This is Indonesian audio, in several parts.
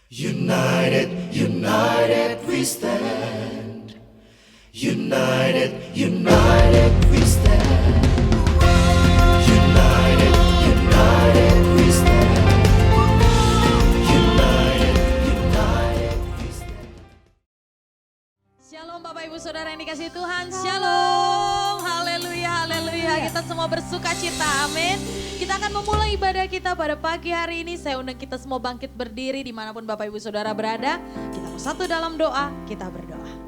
United, united we stand. United, united we stand. United, united we stand. United, united we stand. Shalom Bapak Ibu Saudara yang dikasihi Tuhan, Shalom, haleluya, haleluya. Kita semua bersuka cita, amin. Kita akan memulai ibadah kita pada pagi hari ini. Saya undang kita semua bangkit berdiri dimanapun Bapak Ibu Saudara berada. Kita mau satu dalam doa, kita berdoa.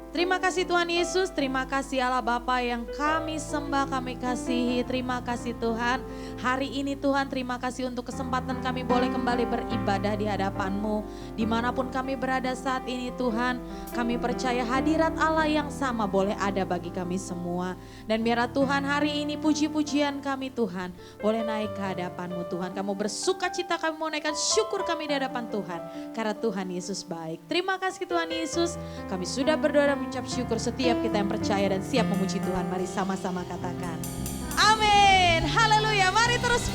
Terima kasih Tuhan Yesus, terima kasih Allah Bapa yang kami sembah, kami kasihi. Terima kasih Tuhan, hari ini Tuhan terima kasih untuk kesempatan kami boleh kembali beribadah di hadapan-Mu. Dimanapun kami berada saat ini Tuhan, kami percaya hadirat Allah yang sama boleh ada bagi kami semua. Dan biarlah Tuhan hari ini puji-pujian kami Tuhan boleh naik ke hadapan-Mu Tuhan. Kamu bersuka cita, kami mau naikkan syukur kami di hadapan Tuhan. Karena Tuhan Yesus baik. Terima kasih Tuhan Yesus, kami sudah berdoa dan mengucap syukur. Setiap kita yang percaya dan siap memuji Tuhan, mari sama-sama katakan amin, haleluya. Mari terus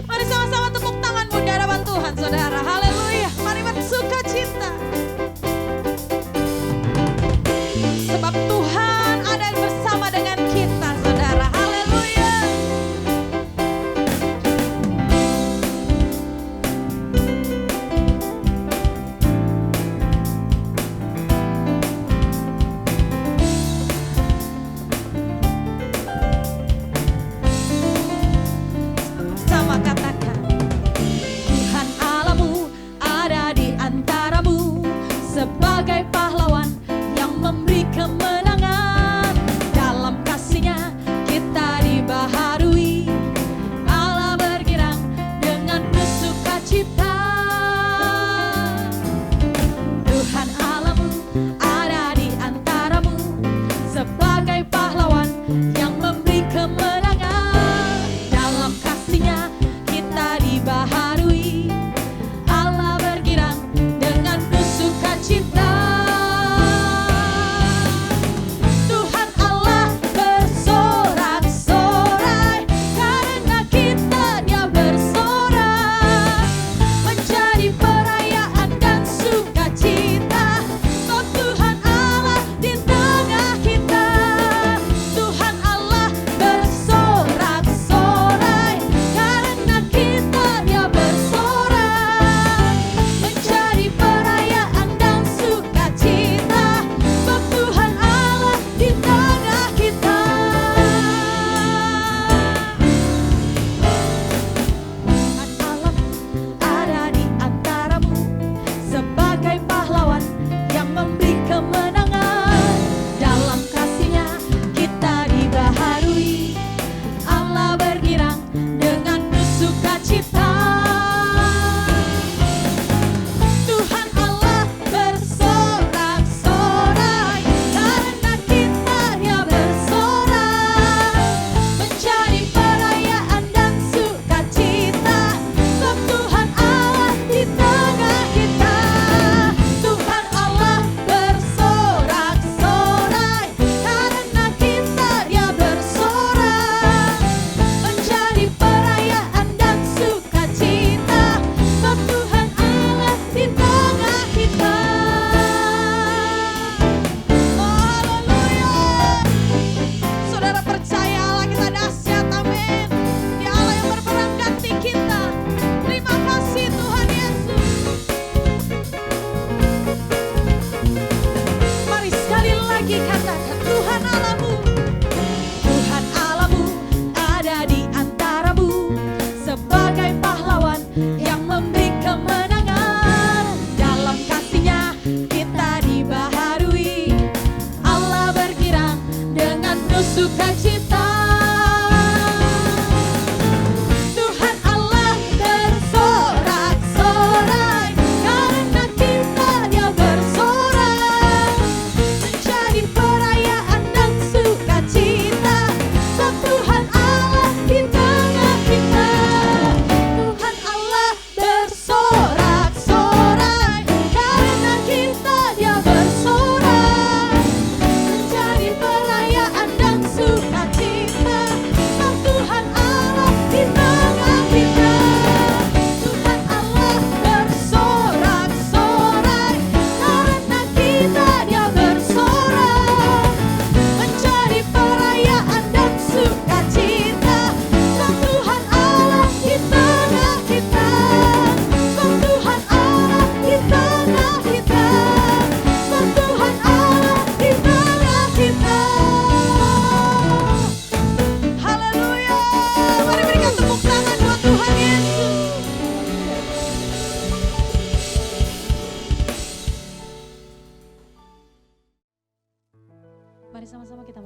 mari sama-sama tepuk tanganmu di hadapan Tuhan saudara, haleluya. Mari bersuka cita sebab Tuhan ada bersama dengan kita saudara, haleluya. Sama katakan Tuhan Allah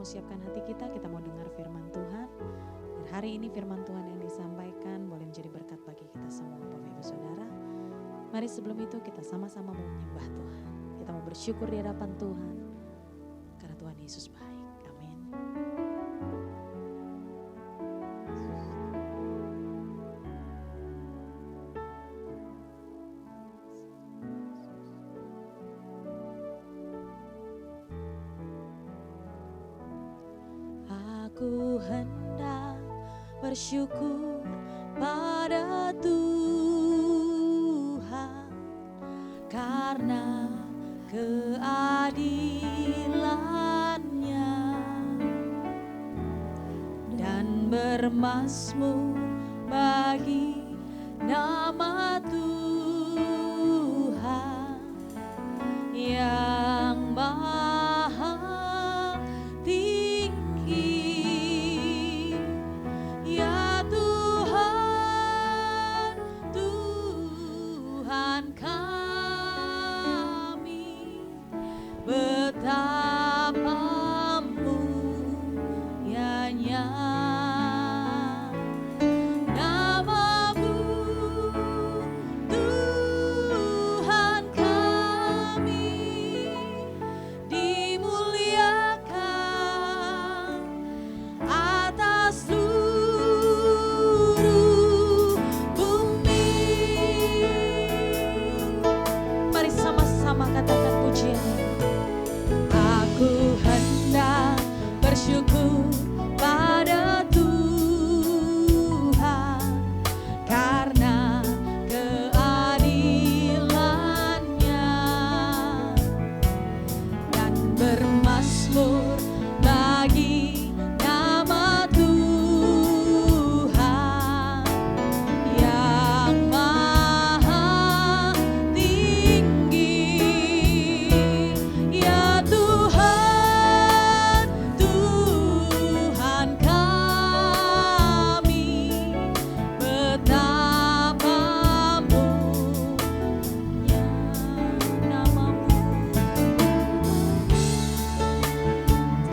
mau siapkan hati kita mau dengar firman Tuhan. Dan hari ini firman Tuhan yang disampaikan boleh menjadi berkat bagi kita semua Bapak Ibu Saudara. Mari sebelum itu kita sama-sama mau menyembah Tuhan. Kita mau bersyukur di hadapan Tuhan. Karena Tuhan Yesus baik. Amin. Aku hendak bersyukur pada Tuhan karena keadilan-Nya dan bermazmur bagi nama Tuhan yang maha tinggi. Ya Tuhan, Tuhan kami, betapa mulianya nama-Mu, Tuhan kami, dimuliakan atas seluruh bumi. Mari sama-sama katakan pujian. Aku hendak bersyukur pada Tuhan karena keadilan-Nya dan bermazmur bagi nama Tuhan yang maha tinggi. Ya Tuhan, Tuhan kami, betapa mulianya nama-Mu.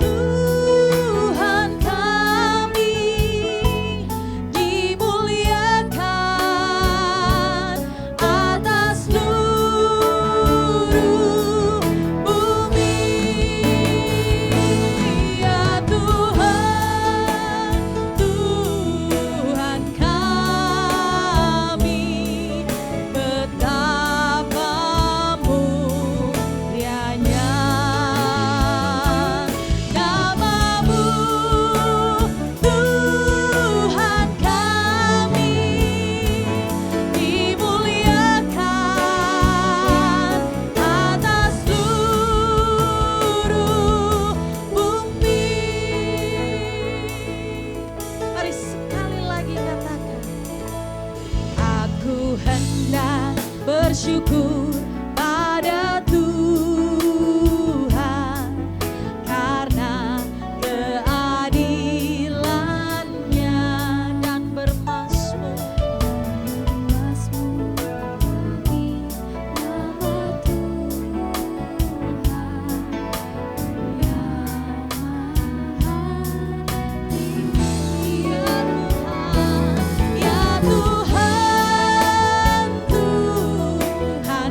Tuhan kami, dimuliakan atas seluruh bumi. Ya Tuhan, Tuhan kami, betapa mulianya nama-Mu, Tuhan kami, dimuliakan atas seluruh bumi. Mari sekali lagi katakan, aku hendak bersyukur pada Tuhan karena keadilan-Nya dan bermazmur bagi nama Tuhan yang maha tinggi. Ya Tuhan, Tuhan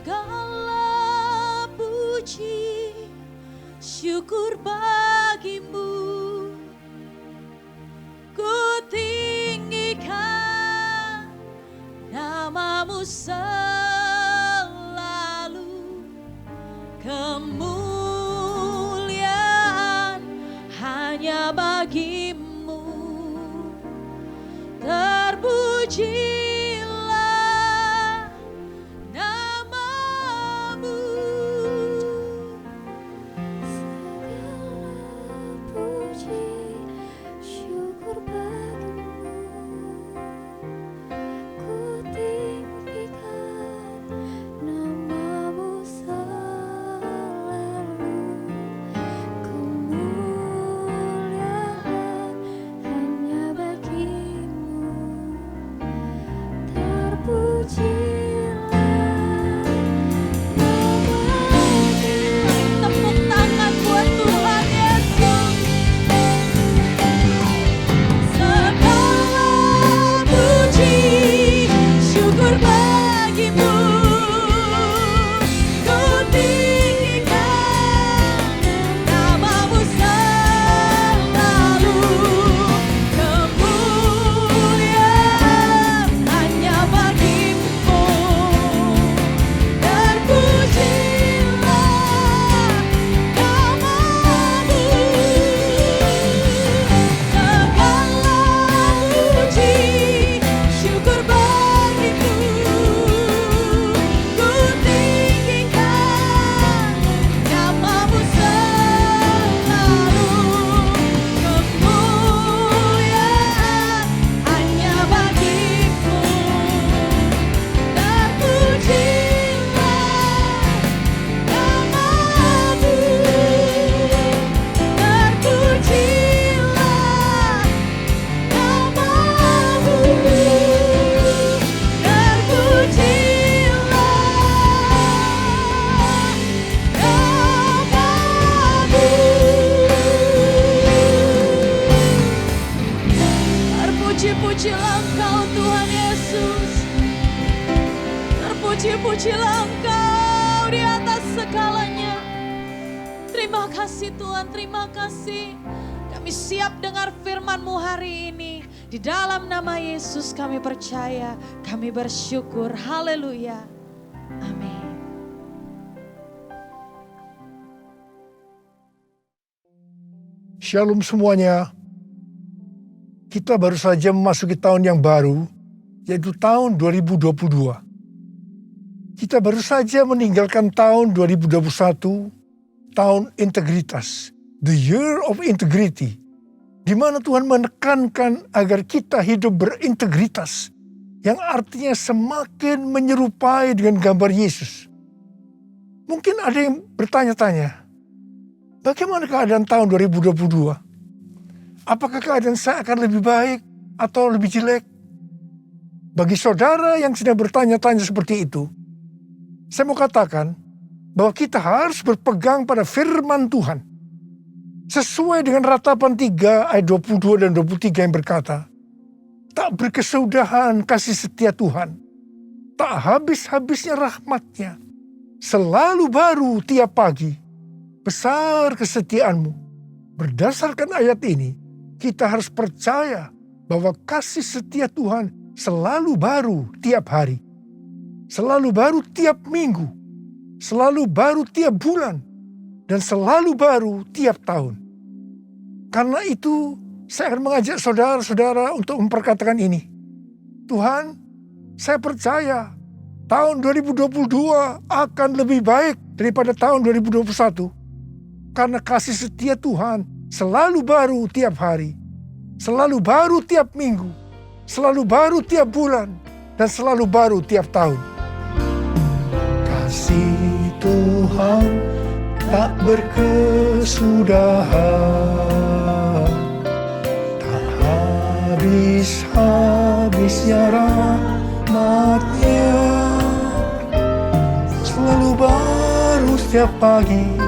Segala puji syukur bagimu, ku tinggikan namamu selalu. Kemuliaan hanya bagimu, terpujilah namamu. Segala puji syukur bagimu, ku tinggikan namamu selalu. Kemuliaan hanya bagimu, terpujilah namamu. Tepuk tangan buat Tuhan Yesus. Segala puji syukur bagimu, ku tinggikan namamu selalu. Kemuliaan hanya bagimu, terpujilah namamu. Segala puji syukur bagimu, ku tinggikan namamu selalu. Kemuliaan hanya bagimu, terpujilah namamu. Terpujilah namamu, terpujilah Engkau Tuhan Yesus. Terpuji-pujilah Engkau di atas segalanya. Terima kasih Tuhan, terima kasih. Kami siap dengar firman-Mu hari ini. Di dalam nama Yesus kami percaya, kami bersyukur. Haleluya. Amin. Shalom semuanya. Kita baru saja memasuki tahun yang baru, yaitu tahun 2022. Kita baru saja meninggalkan tahun 2021, tahun integritas, the year of integrity, di mana Tuhan menekankan agar kita hidup berintegritas, yang artinya semakin menyerupai dengan gambar Yesus. Mungkin ada yang bertanya-tanya, bagaimana keadaan tahun 2022? Apakah keadaan saya akan lebih baik atau lebih jelek? Bagi saudara yang sedang bertanya-tanya seperti itu, saya mau katakan bahwa kita harus berpegang pada firman Tuhan. Sesuai dengan Ratapan 3 ayat 22 dan 23 yang berkata, tak berkesudahan kasih setia Tuhan, tak habis-habisnya rahmatnya, selalu baru tiap pagi, besar kesetiaanmu. Berdasarkan ayat ini, kita harus percaya bahwa kasih setia Tuhan selalu baru tiap hari, selalu baru tiap minggu, selalu baru tiap bulan, dan selalu baru tiap tahun. Karena itu, saya akan mengajak saudara-saudara untuk memperkatakan ini. Tuhan, saya percaya tahun 2022 akan lebih baik daripada tahun 2021. Karena kasih setia Tuhan selalu baru tiap hari, selalu baru tiap minggu, selalu baru tiap bulan, dan selalu baru tiap tahun. Kasih Tuhan tak berkesudahan, tak habis-habisnya rahmatnya, selalu baru setiap pagi,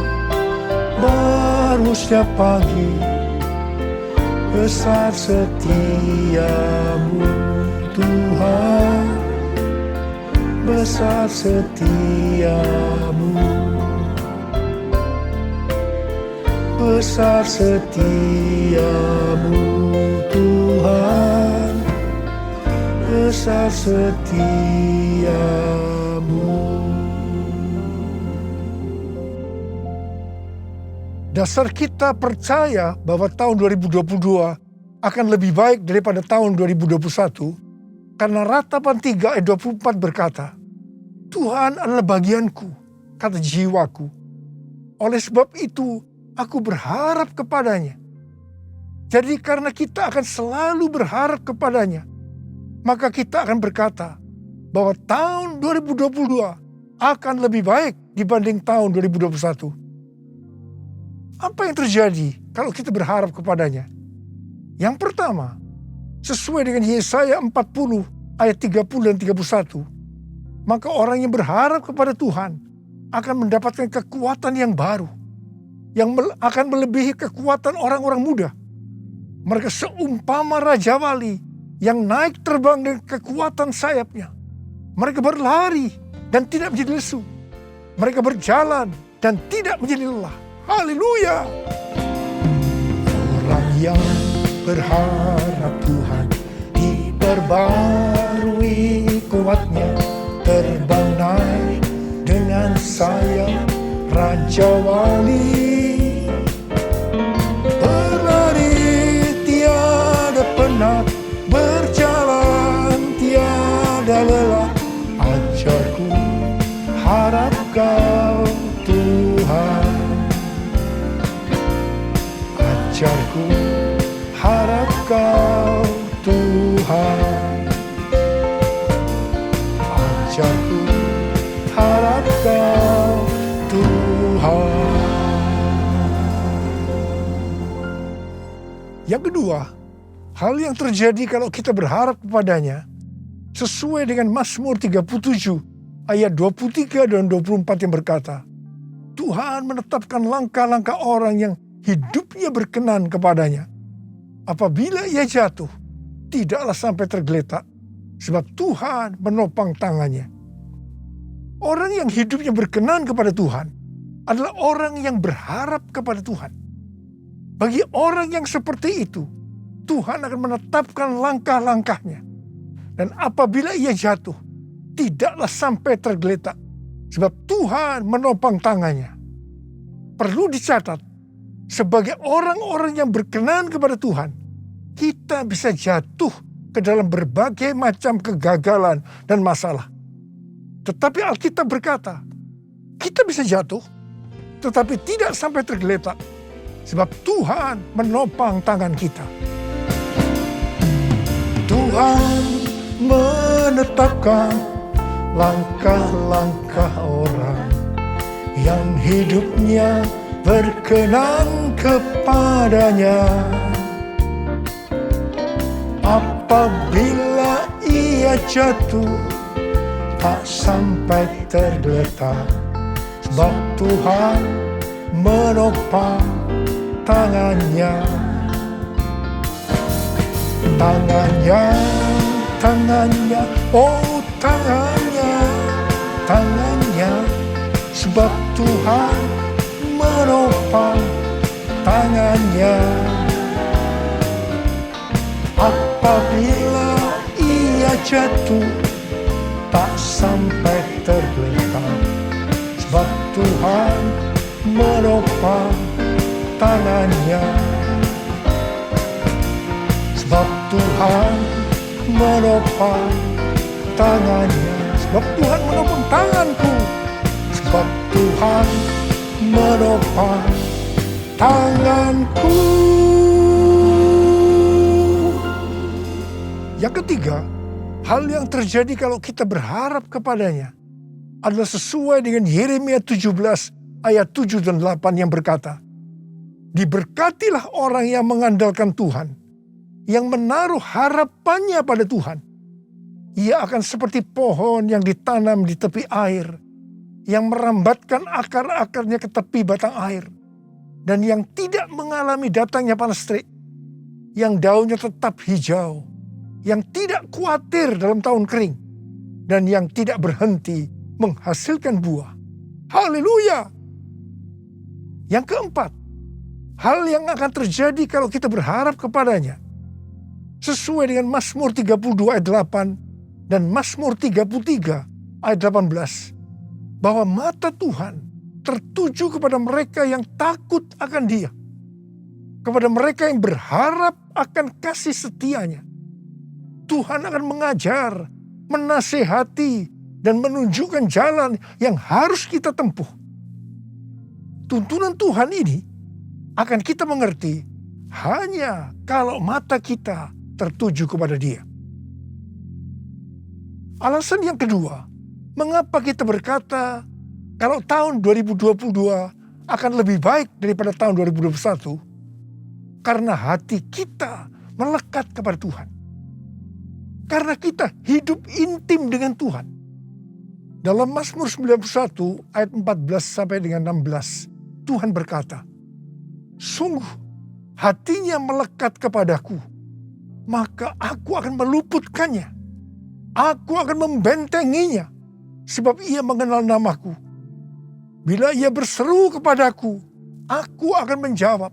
baru setiap pagi, besar setiamu Tuhan. besar setiamu, besar setiamu Tuhan, besar setiamu. Dasar kita percaya bahwa tahun 2022 akan lebih baik daripada tahun 2021 karena Ratapan 3 ayat 24 berkata, Tuhan adalah bagianku, kata jiwaku. Oleh sebab itu, aku berharap kepadanya. Jadi karena kita akan selalu berharap kepadanya, maka kita akan berkata bahwa tahun 2022 akan lebih baik dibanding tahun 2021. Apa yang terjadi kalau kita berharap kepadanya? Yang pertama, sesuai dengan Yesaya 40 ayat 30 dan 31, maka orang yang berharap kepada Tuhan akan mendapatkan kekuatan yang baru, yang akan melebihi kekuatan orang-orang muda. Mereka seumpama Raja Wali yang naik terbang dengan kekuatan sayapnya. Mereka berlari dan tidak menjadi lesu. Mereka berjalan dan tidak menjadi lelah. Haleluya! Orang yang berharap Tuhan diperbarui kuatnya, terbang naik dengan sayap Raja Wali. Berlari tiada penat, berjalan tiada lelah. Ajarku harap Kau Tuhan, ajarku harap Kau Tuhan, ajarku harap Kau Tuhan. Yang kedua, hal yang terjadi kalau kita berharap kepadanya sesuai dengan Mazmur 37 ayat 23 dan 24 yang berkata, Tuhan menetapkan langkah-langkah orang yang hidupnya berkenan kepadanya. Apabila ia jatuh, tidaklah sampai tergeletak, sebab Tuhan menopang tangannya. Orang yang hidupnya berkenan kepada Tuhan adalah orang yang berharap kepada Tuhan. Bagi orang yang seperti itu, Tuhan akan menetapkan langkah-langkahnya. Dan apabila ia jatuh, tidaklah sampai tergeletak, sebab Tuhan menopang tangannya. Perlu dicatat, sebagai orang-orang yang berkenan kepada Tuhan, kita bisa jatuh ke dalam berbagai macam kegagalan dan masalah. Tetapi Alkitab berkata, kita bisa jatuh, tetapi tidak sampai tergeletak, sebab Tuhan menopang tangan kita. Tuhan menetapkan langkah-langkah orang yang hidupnya berkenan kepadanya. Apabila ia jatuh, tak sampai tergeletak, sebab Tuhan menopang tangannya. Tangannya, tangannya, oh tangannya, tangannya, sebab Tuhan menopang tangannya. Apabila ia jatuh, tak sampai tergeletak, sebab Tuhan menopang tangannya. Sebab Tuhan menopang tangannya. Sebab Tuhan menopang tanganku. Sebab Tuhan menopang tanganku. Yang ketiga, hal yang terjadi kalau kita berharap kepadanya adalah sesuai dengan Yeremia 17 ayat 7 dan 8 yang berkata, diberkatilah orang yang mengandalkan Tuhan, yang menaruh harapannya pada Tuhan. Ia akan seperti pohon yang ditanam di tepi air, yang merambatkan akar-akarnya ke tepi batang air, dan yang tidak mengalami datangnya panas terik, yang daunnya tetap hijau, yang tidak khawatir dalam tahun kering, dan yang tidak berhenti menghasilkan buah. Haleluya! Yang keempat, hal yang akan terjadi kalau kita berharap kepadanya. Sesuai dengan Mazmur 32 ayat 8 dan Mazmur 33 ayat 18. Bahwa mata Tuhan tertuju kepada mereka yang takut akan Dia. Kepada mereka yang berharap akan kasih setianya. Tuhan akan mengajar, menasehati, dan menunjukkan jalan yang harus kita tempuh. Tuntunan Tuhan ini akan kita mengerti hanya kalau mata kita tertuju kepada Dia. Alasan yang kedua, mengapa kita berkata kalau tahun 2022 akan lebih baik daripada tahun 2021? Karena hati kita melekat kepada Tuhan. Karena kita hidup intim dengan Tuhan. Dalam Mazmur 91 ayat 14 sampai dengan 16, Tuhan berkata, "Sungguh hatinya melekat kepadaku, maka aku akan meluputkannya. Aku akan membentenginya, sebab ia mengenal namaku. Bila ia berseru kepadaku, aku akan menjawab.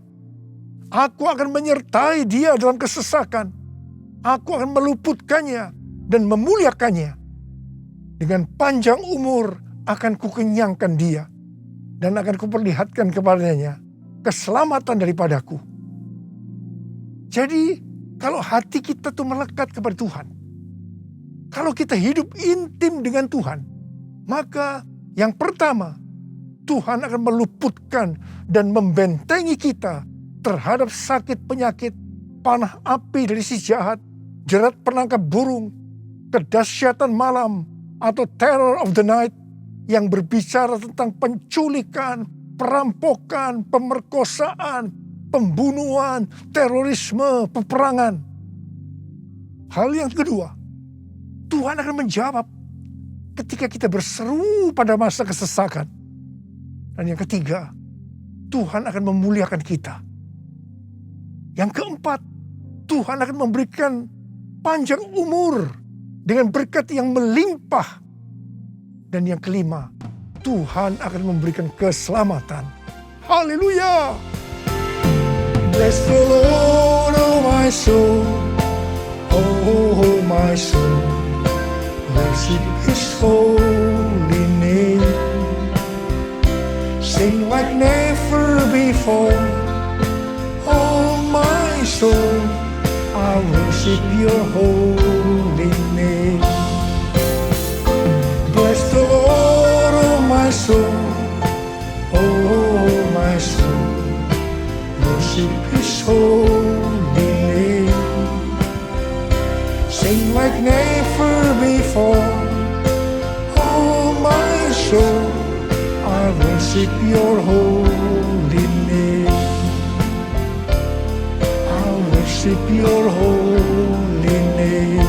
Aku akan menyertai dia dalam kesesakan. Aku akan meluputkannya dan memuliakannya. Dengan panjang umur akan kukenyangkan dia, dan akan kuperlihatkan kepadanya keselamatan daripadaku." Jadi, kalau hati kita tuh melekat kepada Tuhan, kalau kita hidup intim dengan Tuhan, maka yang pertama, Tuhan akan meluputkan dan membentengi kita terhadap sakit penyakit, panah api dari si jahat, jerat penangkap burung, kedahsyatan malam, atau terror of the night yang berbicara tentang penculikan, perampokan, pemerkosaan, pembunuhan, terorisme, peperangan. Hal yang kedua, Tuhan akan menjawab ketika kita berseru pada masa kesesakan. Dan yang ketiga, Tuhan akan memuliakan kita. Yang keempat, Tuhan akan memberikan panjang umur dengan berkat yang melimpah. Dan yang kelima, Tuhan akan memberikan keselamatan. Haleluya! Bless the Lord, oh my soul, oh my soul, worship His holy name. Sing like never before, oh my soul, I worship your holy name. Bless the Lord, oh my soul, oh my soul, worship His holy name. Sing like never before, oh my soul, I worship your holy name. I worship your holy name.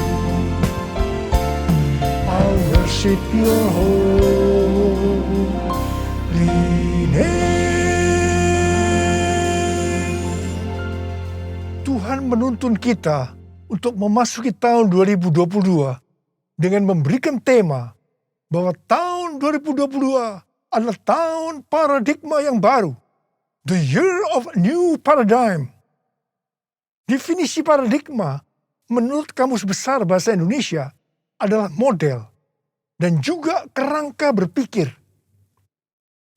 I worship your holy name. Tuhan menuntun kita untuk memasuki tahun 2022 dengan memberikan tema bahwa tahun 2022 adalah tahun paradigma yang baru. The year of new paradigm. Definisi paradigma menurut Kamus Besar Bahasa Indonesia adalah model dan juga kerangka berpikir.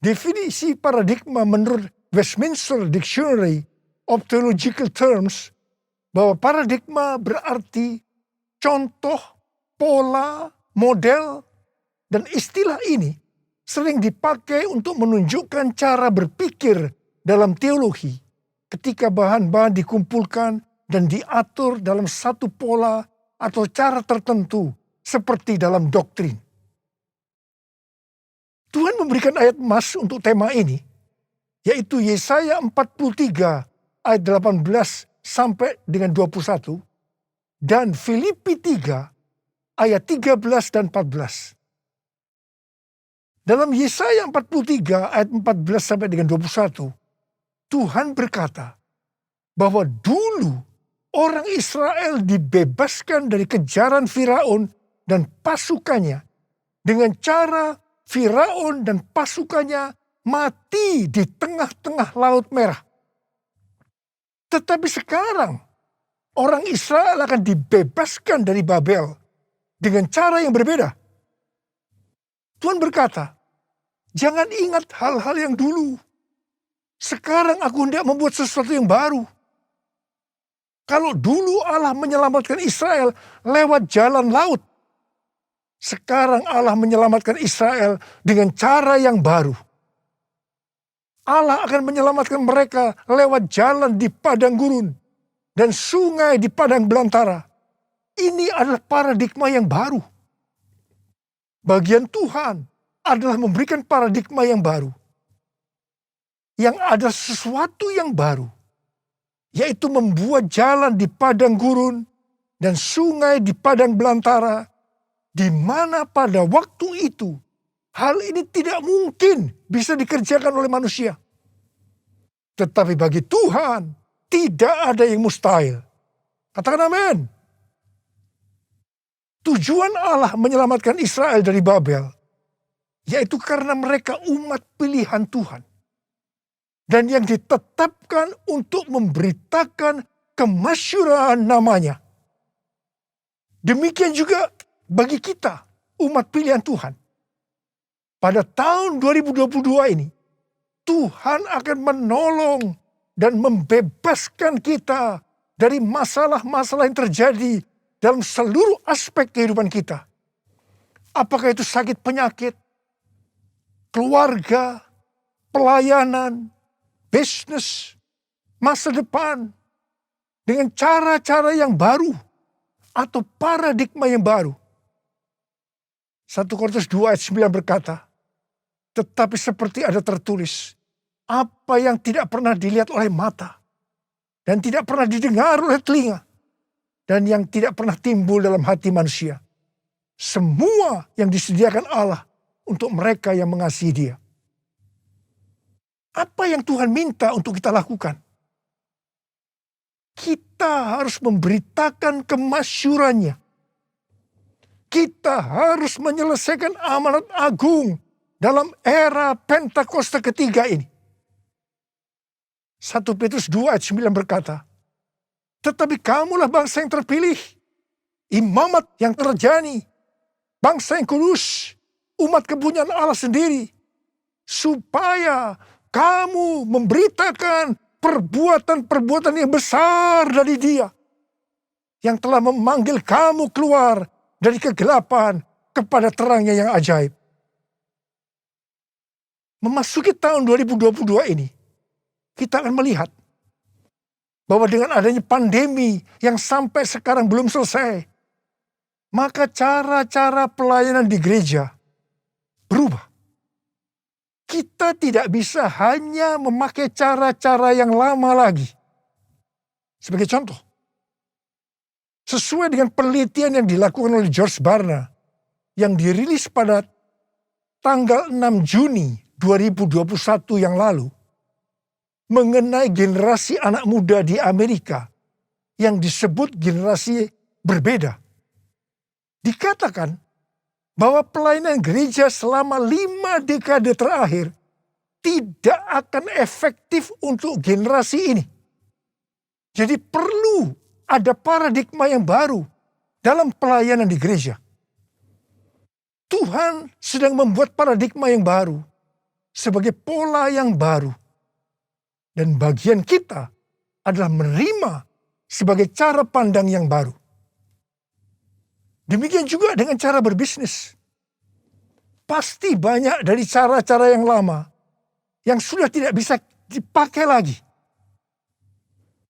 Definisi paradigma menurut Westminster Dictionary of Theological Terms bahwa paradigma berarti contoh, pola, model, dan istilah ini sering dipakai untuk menunjukkan cara berpikir dalam teologi ketika bahan-bahan dikumpulkan dan diatur dalam satu pola atau cara tertentu seperti dalam doktrin. Tuhan memberikan ayat emas untuk tema ini, yaitu Yesaya 43 ayat 18 sampai dengan 21 dan Filipi 3 ayat 13 dan 14. Dalam Yesaya 43 ayat 14 sampai dengan 21, Tuhan berkata bahwa dulu orang Israel dibebaskan dari kejaran Firaun dan pasukannya dengan cara Firaun dan pasukannya mati di tengah-tengah Laut Merah. Tetapi sekarang orang Israel akan dibebaskan dari Babel dengan cara yang berbeda. Tuhan berkata, jangan ingat hal-hal yang dulu. Sekarang aku hendak membuat sesuatu yang baru. Kalau dulu Allah menyelamatkan Israel lewat jalan laut, sekarang Allah menyelamatkan Israel dengan cara yang baru. Allah akan menyelamatkan mereka lewat jalan di padang gurun dan sungai di padang belantara. Ini adalah paradigma yang baru. Bagian Tuhan adalah memberikan paradigma yang baru. Yang ada sesuatu yang baru, yaitu membuat jalan di padang gurun dan sungai di padang belantara, di mana pada waktu itu hal ini tidak mungkin bisa dikerjakan oleh manusia. Tetapi bagi Tuhan tidak ada yang mustahil. Katakan amin. Tujuan Allah menyelamatkan Israel dari Babel, yaitu karena mereka umat pilihan Tuhan. Dan yang ditetapkan untuk memberitakan kemasyhuran namanya. Demikian juga bagi kita, umat pilihan Tuhan. Pada tahun 2022 ini, Tuhan akan menolong dan membebaskan kita dari masalah-masalah yang terjadi dalam seluruh aspek kehidupan kita. Apakah itu sakit penyakit, keluarga, pelayanan, bisnis, masa depan, dengan cara-cara yang baru atau paradigma yang baru. 1 Korintus 2 ayat 9 berkata, tetapi seperti ada tertulis, apa yang tidak pernah dilihat oleh mata, dan tidak pernah didengar oleh telinga, dan yang tidak pernah timbul dalam hati manusia. Semua yang disediakan Allah untuk mereka yang mengasihi Dia. Apa yang Tuhan minta untuk kita lakukan? Kita harus memberitakan kemasyhurannya. Kita harus menyelesaikan amanat agung dalam era Pentakosta ketiga ini. 1 Petrus 2 ayat 9 berkata, tetapi kamulah bangsa yang terpilih, imamat yang terjani, bangsa yang kudus, umat kepunyaan Allah sendiri, supaya kamu memberitakan perbuatan-perbuatan yang besar dari Dia, yang telah memanggil kamu keluar dari kegelapan kepada terangnya yang ajaib. Memasuki tahun 2022 ini, kita akan melihat bahwa dengan adanya pandemi yang sampai sekarang belum selesai, maka cara-cara pelayanan di gereja berubah. Kita tidak bisa hanya memakai cara-cara yang lama lagi. Sebagai contoh, sesuai dengan penelitian yang dilakukan oleh George Barna, yang dirilis pada tanggal 6 Juni 2021 yang lalu, mengenai generasi anak muda di Amerika yang disebut generasi berbeda. Dikatakan bahwa pelayanan gereja selama 5 dekade terakhir tidak akan efektif untuk generasi ini. Jadi perlu ada paradigma yang baru dalam pelayanan di gereja. Tuhan sedang membuat paradigma yang baru sebagai pola yang baru. Dan bagian kita adalah menerima sebagai cara pandang yang baru. Demikian juga dengan cara berbisnis. Pasti banyak dari cara-cara yang lama yang sudah tidak bisa dipakai lagi.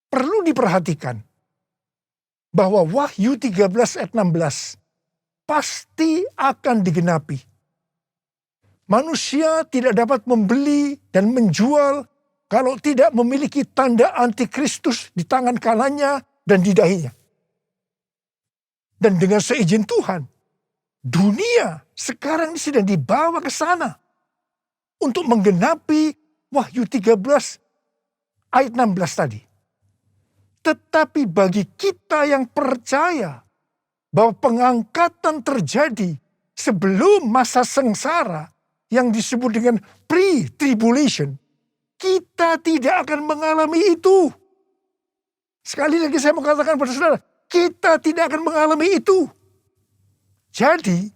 Perlu diperhatikan bahwa Wahyu 13 ayat 16 pasti akan digenapi. Manusia tidak dapat membeli dan menjual kalau tidak memiliki tanda antikristus di tangan kanannya dan di dahinya. Dan dengan seizin Tuhan, dunia sekarang sedang dibawa ke sana untuk menggenapi Wahyu 13 ayat 16 tadi. Tetapi bagi kita yang percaya bahwa pengangkatan terjadi sebelum masa sengsara yang disebut dengan pre-tribulation, kita tidak akan mengalami itu. Sekali lagi saya mau katakan pada saudara, kita tidak akan mengalami itu. Jadi,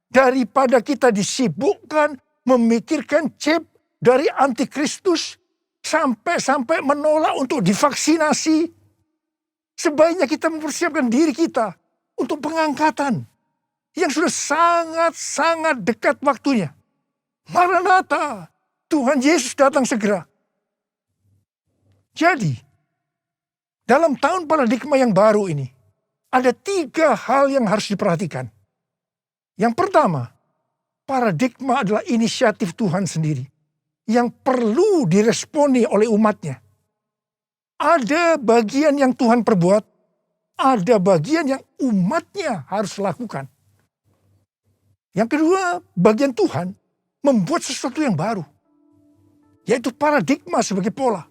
daripada kita disibukkan memikirkan chip dari antikristus sampai menolak untuk divaksinasi, sebaiknya kita mempersiapkan diri kita untuk pengangkatan yang sudah sangat-sangat dekat waktunya. Maranatha, Tuhan Yesus datang segera. Jadi, dalam tahun paradigma yang baru ini, ada 3 hal yang harus diperhatikan. Yang pertama, paradigma adalah inisiatif Tuhan sendiri yang perlu diresponi oleh umatnya. Ada bagian yang Tuhan perbuat, ada bagian yang umatnya harus lakukan. Yang kedua, bagian Tuhan membuat sesuatu yang baru, yaitu paradigma sebagai pola.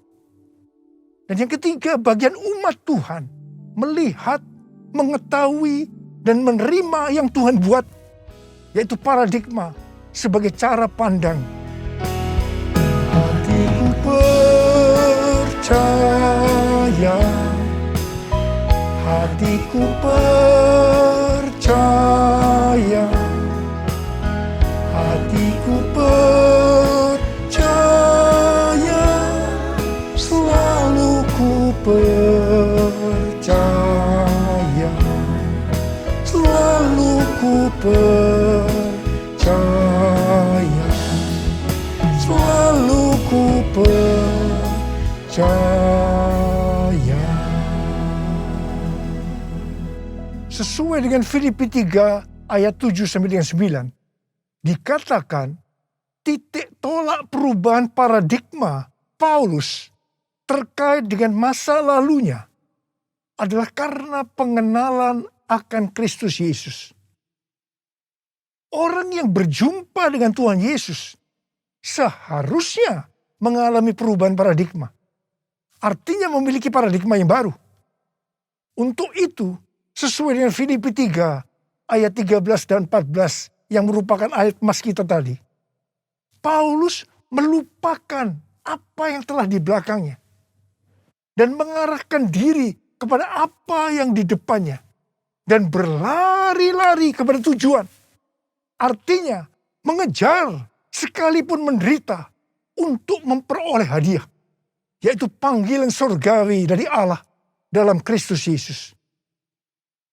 Dan yang ketiga, bagian umat Tuhan melihat, mengetahui, dan menerima yang Tuhan buat, yaitu paradigma sebagai cara pandang. Hatiku percaya, hatiku percaya, hatiku percaya, selalu ku percaya, selalu ku percaya, selalu ku percaya. Sesuai dengan Filipi 3 ayat 7 sampai dengan 9, dikatakan titik tolak perubahan paradigma Paulus terkait dengan masa lalunya adalah karena pengenalan akan Kristus Yesus. Orang yang berjumpa dengan Tuhan Yesus seharusnya mengalami perubahan paradigma. Artinya memiliki paradigma yang baru. Untuk itu, sesuai dengan Filipi 3 ayat 13 dan 14 yang merupakan ayat emas kita tadi, Paulus melupakan apa yang telah di belakangnya dan mengarahkan diri kepada apa yang di depannya dan berlari-lari kepada tujuan. Artinya mengejar sekalipun menderita untuk memperoleh hadiah, yaitu panggilan surgawi dari Allah dalam Kristus Yesus.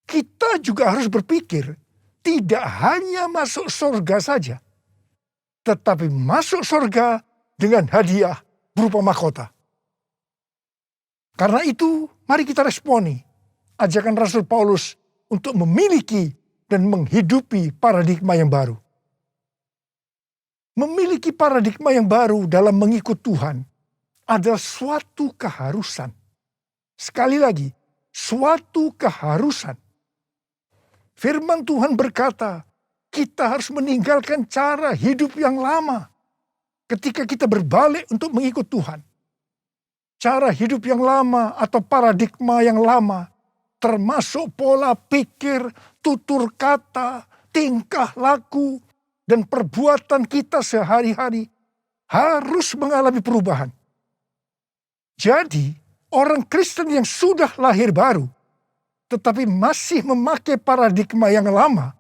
Kita juga harus berpikir tidak hanya masuk surga saja, tetapi masuk surga dengan hadiah berupa mahkota. Karena itu, mari kita responi ajakan Rasul Paulus untuk memiliki dan menghidupi paradigma yang baru. Memiliki paradigma yang baru dalam mengikut Tuhan adalah suatu keharusan. Sekali lagi, suatu keharusan. Firman Tuhan berkata, kita harus meninggalkan cara hidup yang lama ketika kita berbalik untuk mengikut Tuhan. Cara hidup yang lama atau paradigma yang lama termasuk pola pikir, tutur kata, tingkah laku, dan perbuatan kita sehari-hari harus mengalami perubahan. Jadi, orang Kristen yang sudah lahir baru, tetapi masih memakai paradigma yang lama,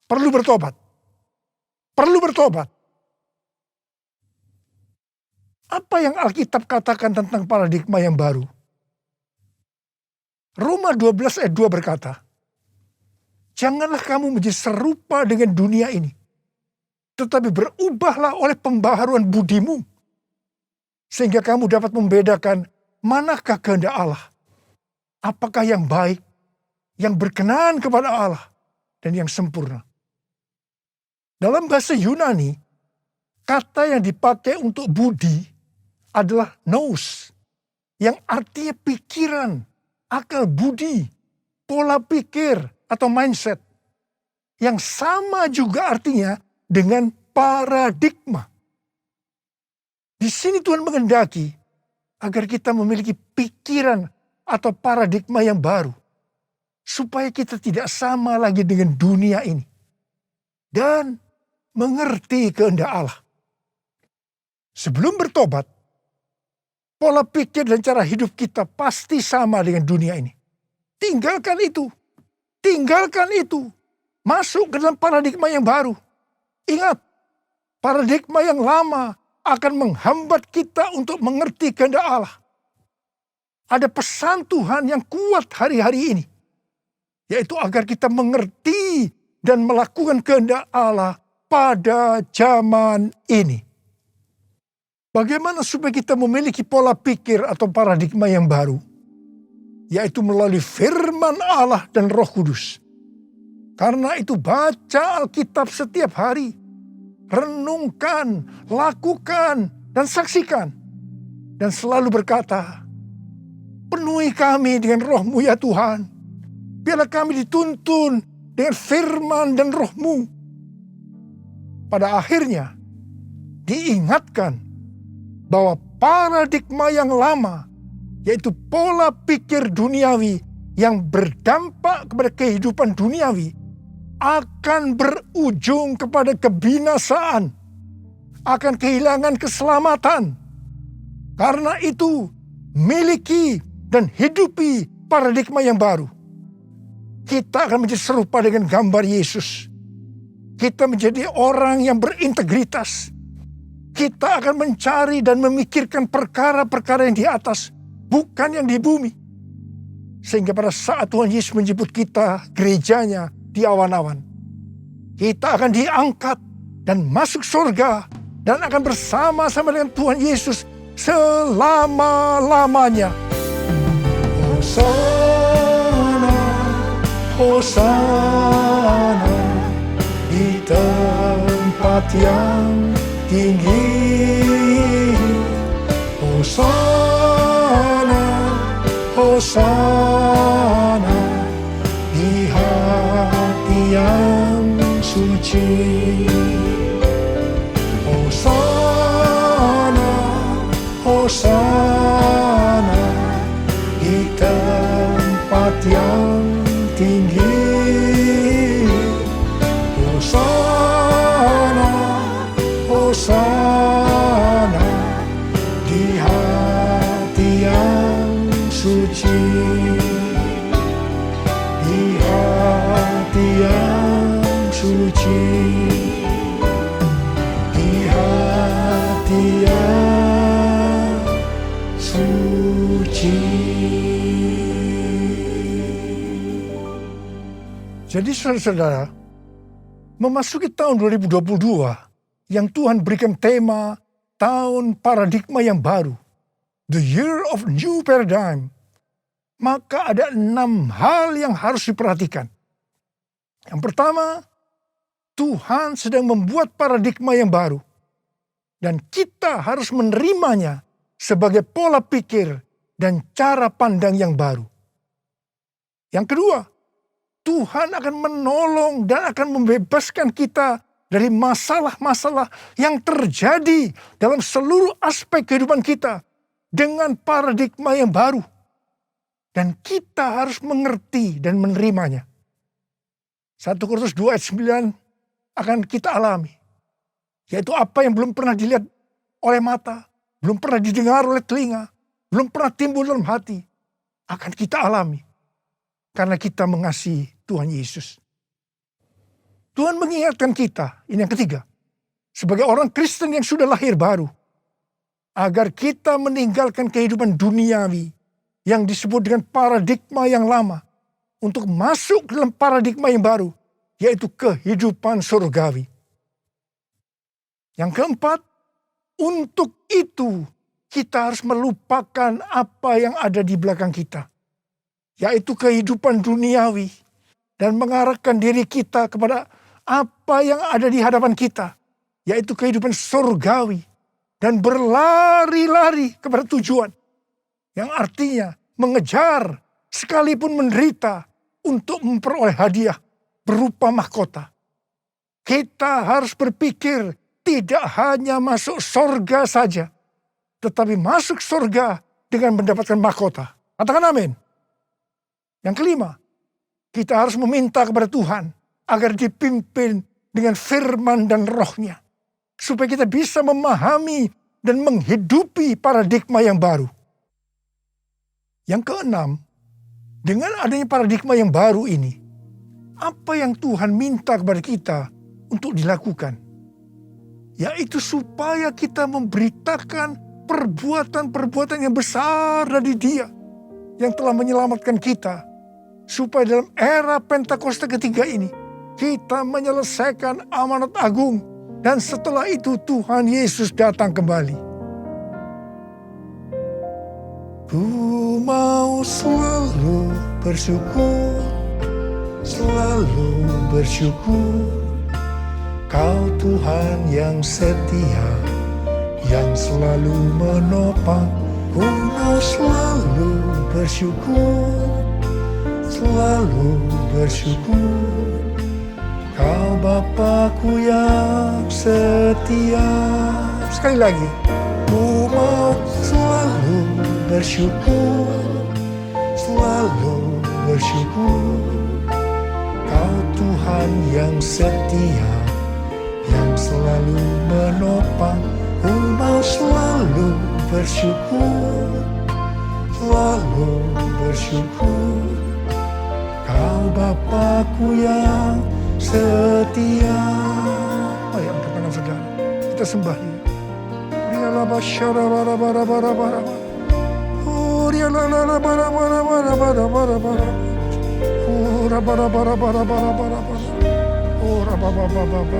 perlu bertobat. Perlu bertobat. Apa yang Alkitab katakan tentang paradigma yang baru? Roma 12 ayat 2 berkata, janganlah kamu menjadi serupa dengan dunia ini, tetapi berubahlah oleh pembaharuan budimu, sehingga kamu dapat membedakan manakah kehendak Allah, apakah yang baik, yang berkenan kepada Allah, dan yang sempurna. Dalam bahasa Yunani, kata yang dipakai untuk budi adalah nous, yang artinya pikiran, akal budi, pola pikir atau mindset. Yang sama juga artinya dengan paradigma. Di sini Tuhan menghendaki agar kita memiliki pikiran atau paradigma yang baru. supaya kita tidak sama lagi dengan dunia ini. Dan mengerti kehendak Allah. Sebelum bertobat, pola pikir dan cara hidup kita pasti sama dengan dunia ini. Tinggalkan itu. Tinggalkan itu. Masuk ke dalam paradigma yang baru. Ingat, paradigma yang lama akan menghambat kita untuk mengerti kehendak Allah. Ada pesan Tuhan yang kuat hari-hari ini. Yaitu agar kita mengerti dan melakukan kehendak Allah pada zaman ini. Bagaimana supaya kita memiliki pola pikir atau paradigma yang baru? Yaitu melalui firman Allah dan Roh Kudus. Karena itu baca Alkitab setiap hari. Renungkan, lakukan, dan saksikan. Dan selalu berkata, penuhi kami dengan Roh-Mu ya Tuhan. Biarlah kami dituntun dengan firman dan Roh-Mu. Pada akhirnya, diingatkan bahwa paradigma yang lama, yaitu pola pikir duniawi yang berdampak kepada kehidupan duniawi, akan berujung kepada kebinasaan, akan kehilangan keselamatan. Karena itu, miliki dan hidupi paradigma yang baru. Kita akan menjadi serupa dengan gambar Yesus. Kita menjadi orang yang berintegritas. Kita akan mencari dan memikirkan perkara-perkara yang di atas, bukan yang di bumi. Sehingga pada saat Tuhan Yesus menjemput kita, gerejanya di awan-awan, kita akan diangkat dan masuk surga dan akan bersama-sama dengan Tuhan Yesus selama-lamanya. Hosana, Hosana di tempat yang tinggi. Hosana, Hosana di hati yang suci. Hosana, Hosana di tempat yang tinggi. Hosana, Hosana di hati yang suci. Di hati yang suci. Di hati yang suci. Jadi saudara-saudara, memasuki tahun 2022 yang Tuhan berikan tema tahun paradigma yang baru, the year of new paradigm, maka ada 6 hal yang harus diperhatikan. Yang pertama, Tuhan sedang membuat paradigma yang baru, dan kita harus menerimanya sebagai pola pikir dan cara pandang yang baru. Yang kedua, Tuhan akan menolong dan akan membebaskan kita dari masalah-masalah yang terjadi dalam seluruh aspek kehidupan kita dengan paradigma yang baru. Dan kita harus mengerti dan menerimanya. 1 Korintus 2 ayat 9 akan kita alami. Yaitu apa yang belum pernah dilihat oleh mata, belum pernah didengar oleh telinga, belum pernah timbul dalam hati, akan kita alami. Karena kita mengasihi Tuhan Yesus. Tuhan mengingatkan kita, ini yang ketiga, sebagai orang Kristen yang sudah lahir baru, agar kita meninggalkan kehidupan duniawi yang disebut dengan paradigma yang lama, untuk masuk dalam paradigma yang baru, yaitu kehidupan surgawi. Yang keempat, untuk itu kita harus melupakan apa yang ada di belakang kita, yaitu kehidupan duniawi, dan mengarahkan diri kita kepada apa yang ada di hadapan kita, yaitu kehidupan surgawi, dan berlari-lari kepada tujuan, yang artinya mengejar sekalipun menderita untuk memperoleh hadiah berupa mahkota. Kita harus berpikir tidak hanya masuk surga saja, tetapi masuk surga dengan mendapatkan mahkota. Katakan amin. Yang kelima, Kita harus meminta kepada Tuhan agar dipimpin dengan firman dan rohnya. Supaya kita bisa memahami dan menghidupi paradigma yang baru. Yang keenam, dengan adanya paradigma yang baru ini, apa yang Tuhan minta kepada kita untuk dilakukan? Yaitu supaya kita memberitakan perbuatan-perbuatan yang besar dari Dia yang telah menyelamatkan kita. Supaya dalam era Pentakosta ketiga ini, kita menyelesaikan amanat agung. Dan setelah itu Tuhan Yesus datang kembali. Ku mau selalu bersyukur, selalu bersyukur. Kau Tuhan yang setia, yang selalu menopang. Ku mau selalu bersyukur, selalu bersyukur. Kau Bapa-Ku yang setia. Sekali lagi. Ku mau selalu bersyukur, selalu bersyukur. Kau Tuhan yang setia, yang selalu menopang. Ku mau selalu bersyukur, selalu bersyukur. Kau Bapa-Ku yang setia. Mari angkat tangan saudara, kita sembah Dia. Rialah basyara bara bara bara bara. Oh rialah bara bara bara bara bara bara bara. Oh bara bara bara bara bara bara. Oh rababa baba baba.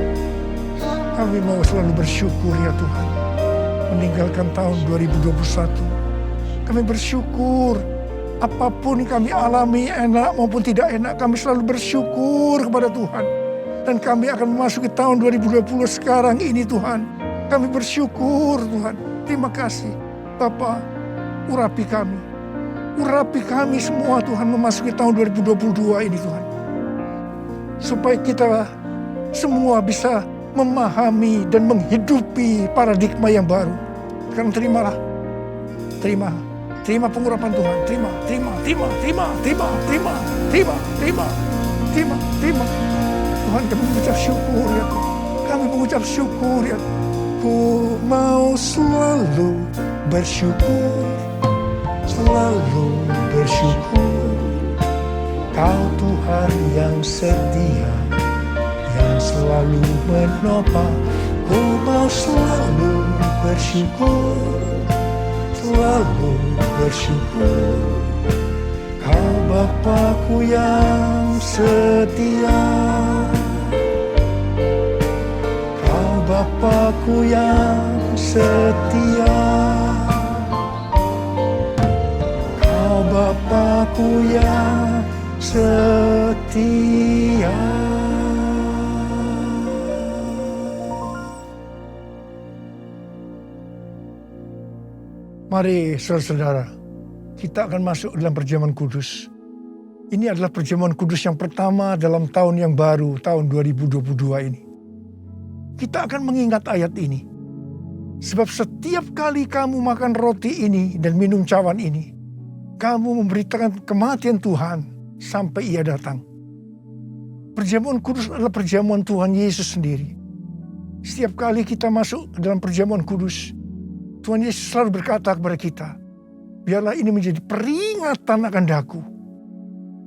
Kami mau selalu bersyukur ya Tuhan. Meninggalkan tahun 2021. Kami bersyukur. Apapun yang kami alami, enak maupun tidak enak, kami selalu bersyukur kepada Tuhan. Dan kami akan memasuki tahun 2020 sekarang ini Tuhan. Kami bersyukur Tuhan. Terima kasih Bapa, urapi kami. Urapi kami semua Tuhan memasuki tahun 2022 ini Tuhan. Supaya kita semua bisa memahami dan menghidupi paradigma yang baru. Sekarang terimalah. Terima pengurapan Tuhan. Terima. Tuhan, kami mengucap syukur ya Tuhan. Kami mengucap syukur ya Tuhan. Ku mau selalu bersyukur, selalu bersyukur. Kau Tuhan yang setia, yang selalu menopang. Ku mau selalu bersyukur, selalu bersyukur. Kau Bapa-Ku yang setia, Kau Bapa-Ku yang setia, Kau Bapa-Ku yang setia. Mari saudara-saudara, kita akan masuk dalam perjamuan kudus. Ini adalah perjamuan kudus yang pertama dalam tahun yang baru, tahun 2022 ini. Kita akan mengingat ayat ini. Sebab setiap kali kamu makan roti ini dan minum cawan ini, kamu memberitakan kematian Tuhan sampai Ia datang. Perjamuan kudus adalah perjamuan Tuhan Yesus sendiri. Setiap kali kita masuk ke dalam perjamuan kudus, Tuhan Yesus selalu berkata kepada kita, biarlah ini menjadi peringatan akan daku.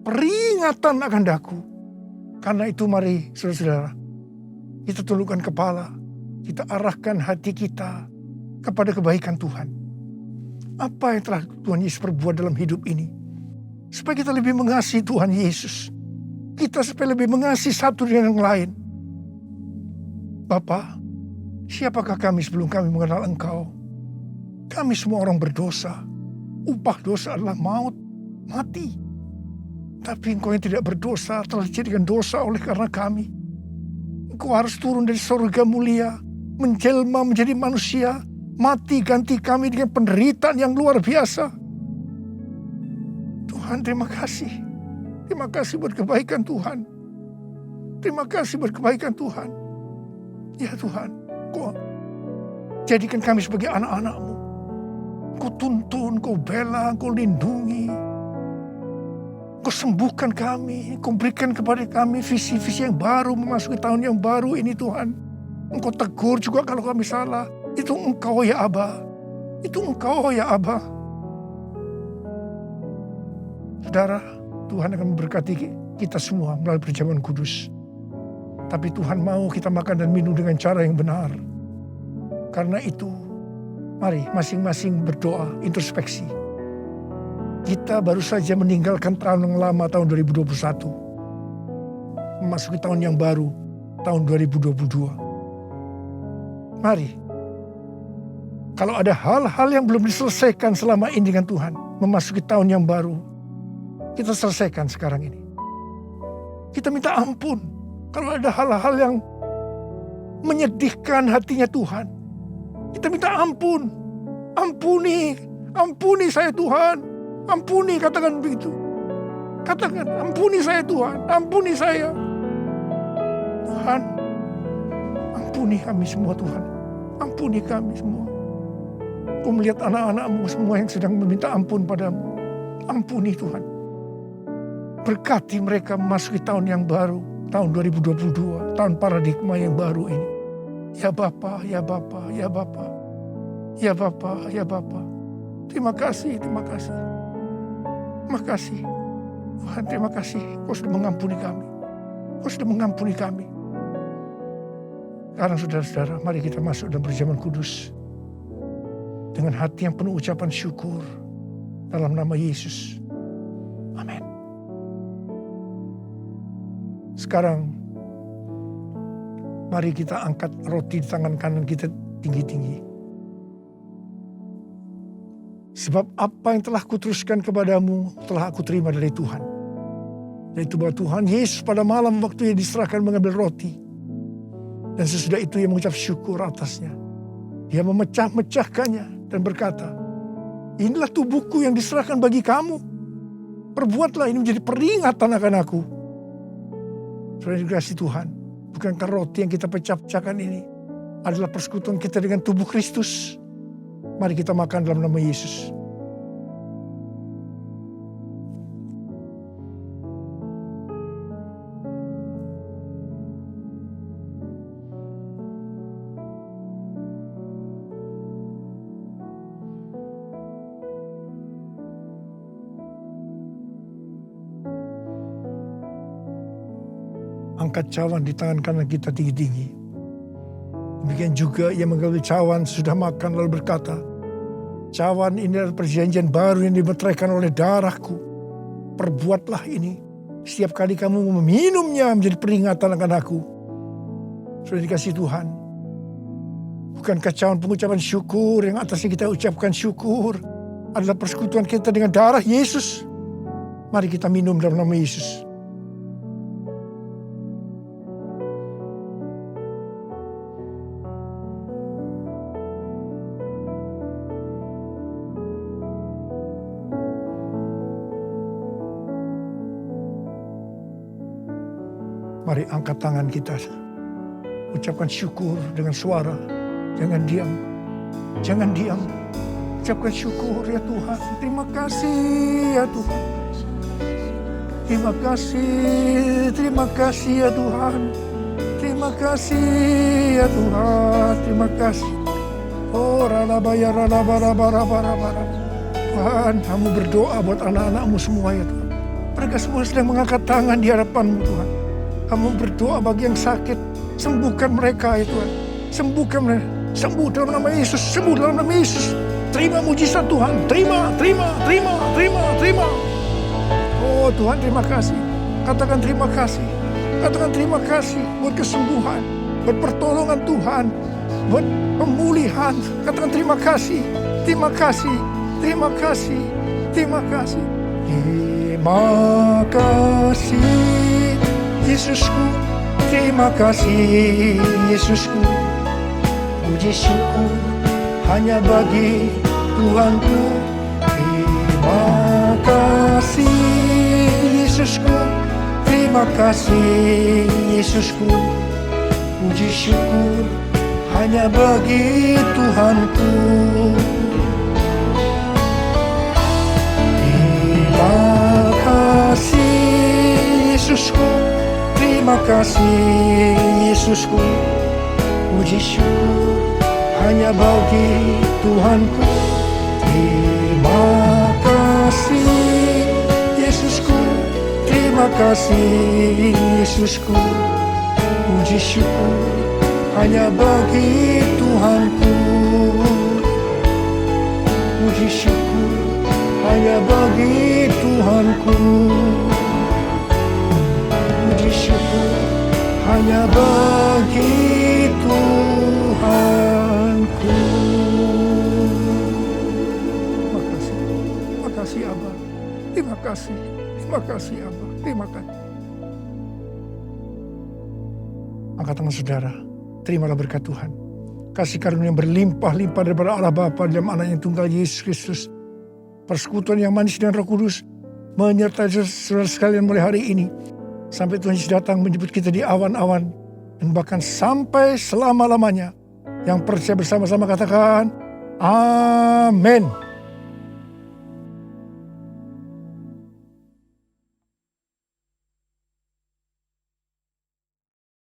Peringatan akan daku. Karena itu mari saudara-saudara, kita tundukkan kepala, kita arahkan hati kita kepada kebaikan Tuhan. Apa yang telah Tuhan Yesus perbuat dalam hidup ini? Supaya kita lebih mengasihi Tuhan Yesus. Kita supaya lebih mengasihi satu dengan yang lain. Bapa, siapakah kami sebelum kami mengenal Engkau? Kami semua orang berdosa. Upah dosa adalah maut, mati. Tapi Engkau yang tidak berdosa telah dijadikan dosa oleh karena kami. Engkau harus turun dari surga mulia, menjelma menjadi manusia, mati ganti kami dengan penderitaan yang luar biasa. Tuhan, terima kasih. Terima kasih buat kebaikan Tuhan. Terima kasih buat kebaikan Tuhan. Ya Tuhan, Kau jadikan kami sebagai anak-anak-Mu. Kau tuntun, Kau bela, Kau lindungi. Engkau sembuhkan kami, Engkau berikan kepada kami visi-visi yang baru, memasuki tahun yang baru ini Tuhan. Engkau tegur juga kalau kami salah. Itu Engkau ya Aba. Itu Engkau ya Aba. Saudara, Tuhan akan memberkati kita semua melalui perjamuan kudus. Tapi Tuhan mau kita makan dan minum dengan cara yang benar. Karena itu, mari masing-masing berdoa, introspeksi. Kita baru saja meninggalkan tahun yang lama, tahun 2021. Memasuki tahun yang baru, tahun 2022. Mari, kalau ada hal-hal yang belum diselesaikan selama ini dengan Tuhan, memasuki tahun yang baru, kita selesaikan sekarang ini. Kita minta ampun. Kalau ada hal-hal yang menyedihkan hatinya Tuhan, kita minta ampun. Ampuni saya Tuhan. Ampuni, katakan begitu. Katakan, ampuni saya Tuhan. Ampuni saya. Tuhan, ampuni kami semua Tuhan. Ampuni kami semua. Kau melihat anak-anak-Mu semua yang sedang meminta ampun padamu. Ampuni Tuhan. Berkati mereka memasuki tahun yang baru. Tahun 2022, tahun paradigma yang baru ini. Ya Bapa, ya Bapa, ya Bapa. Ya Bapa, ya Bapa. Terima kasih, terima kasih. Terima kasih. Tuhan, terima kasih. Kau sudah mengampuni kami. Kau sudah mengampuni kami. Sekarang saudara-saudara, mari kita masuk dalam perjamuan kudus. Dengan hati yang penuh ucapan syukur. Dalam nama Yesus. Amin. Sekarang, mari kita angkat roti di tangan kanan kita tinggi-tinggi. Sebab apa yang telah kuteruskan kepadamu, telah aku terima dari Tuhan. Yaitu bahwa Tuhan Yesus pada malam waktu ia diserahkan mengambil roti. Dan sesudah itu ia mengucap syukur atasnya. Dia memecah-mecahkannya dan berkata, inilah tubuhku yang diserahkan bagi kamu. Perbuatlah ini menjadi peringatan akan aku. Saudara dikasihi Tuhan, bukankah roti yang kita pecah-pecahkan ini adalah persekutuan kita dengan tubuh Kristus? Mari kita makan dalam nama Yesus. Angkat cawan di tangan kanan kita tinggi-tinggi. Demikian juga ia mengambil cawan sudah makan lalu berkata, cawan ini adalah perjanjian baru yang dimeteraikan oleh darahku. Perbuatlah ini setiap kali kamu meminumnya menjadi peringatan akan aku. Sudah dikasih Tuhan. Bukankah cawan pengucapan syukur yang atasnya kita ucapkan syukur adalah persekutuan kita dengan darah Yesus. Mari kita minum dalam nama Yesus. Mari angkat tangan kita. Ucapkan syukur dengan suara. Jangan diam. Jangan diam. Ucapkan syukur ya Tuhan. Terima kasih ya Tuhan. Terima kasih. Terima kasih ya Tuhan. Terima kasih ya Tuhan. Terima kasih. Oh ralabaya ralabarabarabarabara. Tuhan, kamu berdoa buat anak-anakmu semua ya Tuhan. Mereka semua sedang mengangkat tangan di hadapan-Mu Tuhan. Kamu berdoa bagi yang sakit. Sembuhkan mereka ya Tuhan. Sembuhkan mereka. Sembuh dalam nama Yesus. Sembuh dalam nama Yesus. Terima mujizat Tuhan. Terima. Oh Tuhan, terima kasih. Katakan terima kasih. Katakan terima kasih buat kesembuhan. Buat pertolongan Tuhan. Buat pemulihan. Katakan terima kasih. Terima kasih. Terima kasih. Terima kasih. Terima kasih. Yesusku, terima kasih Yesusku. Puji syukur hanya bagi Tuhanku. Terima kasih Yesusku. Terima kasih Yesusku. Puji syukur hanya bagi Tuhanku. Terima kasih kasih Yesusku, terima kasih Yesusku. Puji syukur hanya bagi Tuhanku. Terima kasih Yesusku, terima kasih Yesusku. Puji syukur hanya bagi Tuhanku. Puji syukur hanya bagi Tuhanku. Puji syukur hanya bagi Tuhanku. Terima kasih, terima kasih Abah. Terima kasih, terima kasih Abah. Terima kasih. Angkat tangan saudara, terimalah berkat Tuhan. Kasih karunia yang berlimpah-limpah daripada Allah Bapa dalam anaknya tunggal Yesus Kristus. Persekutuan yang manis dengan Roh Kudus menyertai saudara sekalian mulai hari ini. Sampai Tuhan Yesus datang menjemput kita di awan-awan. Dan bahkan sampai selama-lamanya. Yang percaya bersama-sama katakan, Amin.